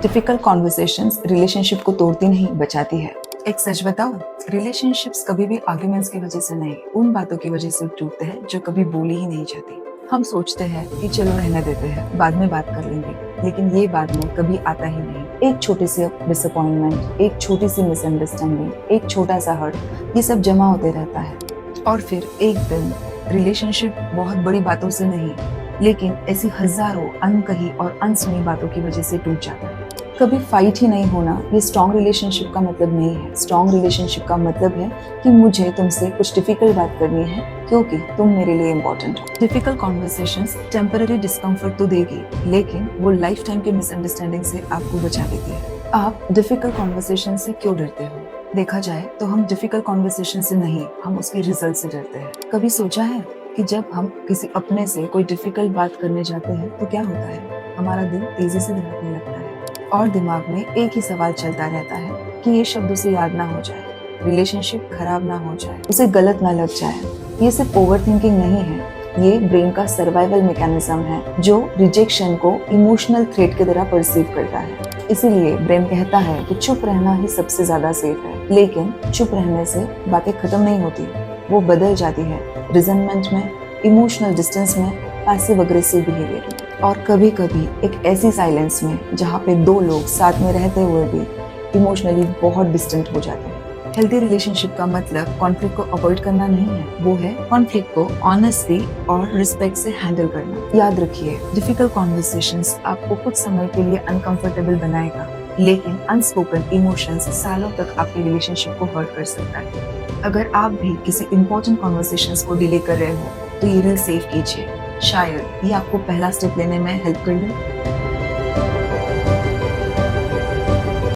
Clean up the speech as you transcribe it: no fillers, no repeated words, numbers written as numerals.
Difficult conversations relationship को तोड़ती नहीं, बचाती है। एक सच बताओ, रिलेशनशिप्स कभी भी आर्ग्यूमेंट्स की वजह से नहीं, उन बातों की वजह से टूटते हैं जो कभी बोली ही नहीं जाती। हम सोचते हैं कि चलो रहने देते हैं, बाद में बात कर लेंगे, लेकिन ये बाद में कभी आता ही नहीं। एक छोटी सी डिसअपॉइंटमेंट, एक छोटी सी मिसअंडरस्टैंडिंग, एक छोटा सा हर्ट, ये सब जमा होते रहता है और फिर एक दिन रिलेशनशिप बहुत बड़ी बातों से नहीं, लेकिन ऐसी हजारों अनकही और अनसुनी बातों की वजह से टूट जाता है। कभी फाइट ही नहीं होना ये स्ट्रॉन्ग रिलेशनशिप का मतलब नहीं है। स्ट्रॉन्ग रिलेशनशिप का मतलब है कि मुझे तुमसे कुछ डिफिकल्ट बात करनी है क्योंकि तुम मेरे लिए इम्पोर्टेंट हो। डिफिकल्ट कॉन्वर्सेशंस टेम्पररी डिस्कम्फर्ट तो देगी, लेकिन वो लाइफ टाइम के मिसअंडरस्टैंडिंग से आपको बचा लेती है। आप डिफिकल्ट कॉन्वर्सेशन से क्यों डरते हो? देखा जाए तो हम डिफिकल्ट कॉन्वर्सेशन से नहीं, हम उसके रिजल्ट से डरते हैं। कभी सोचा है कि जब हम किसी अपने से कोई डिफिकल्ट बात करने जाते हैं तो क्या होता है? हमारा दिल तेजी से धड़कने लगता है और दिमाग में एक ही सवाल चलता रहता है कि ये शब्द उसे याद ना हो जाए, रिलेशनशिप खराब ना हो जाए, उसे गलत ना लग जाए। ये सिर्फ ओवरथिंकिंग नहीं है, ये ब्रेन का सर्वाइवल मैकेनिज्म है जो रिजेक्शन को इमोशनल थ्रेट की तरह परसीव करता है। इसीलिए ब्रेन कहता है कि चुप रहना ही सबसे ज्यादा सेफ है, लेकिन चुप रहने से बातें खत्म नहीं होती, वो बदल जाती है रिजनमेंट में, इमोशनल डिस्टेंस में, पैसिव अग्रेसिव बिहेवियर में, और कभी कभी एक ऐसी साइलेंस में जहाँ पे दो लोग साथ में रहते हुए भी इमोशनली बहुत डिस्टेंट हो जाते हैं। हेल्दी रिलेशनशिप का मतलब कॉन्फ्लिक्ट को अवॉइड करना नहीं है, वो है कॉन्फ्लिक्ट को ऑनेस्टली और रिस्पेक्ट से हैंडल करना। याद रखिए, डिफिकल्ट कॉन्वर्सेशंस आपको कुछ समय के लिए अनकंफर्टेबल बनाएगा, लेकिन अनस्पोकन इमोशंस सालों तक आपके रिलेशनशिप को हर्ट कर सकता है। अगर आप भी किसी इंपॉर्टेंट कॉन्वर्सेशंस को डिले कर रहे हो तो ये रील सेव कीजिए, शायद ये आपको पहला स्टेप लेने में हेल्प कर दे।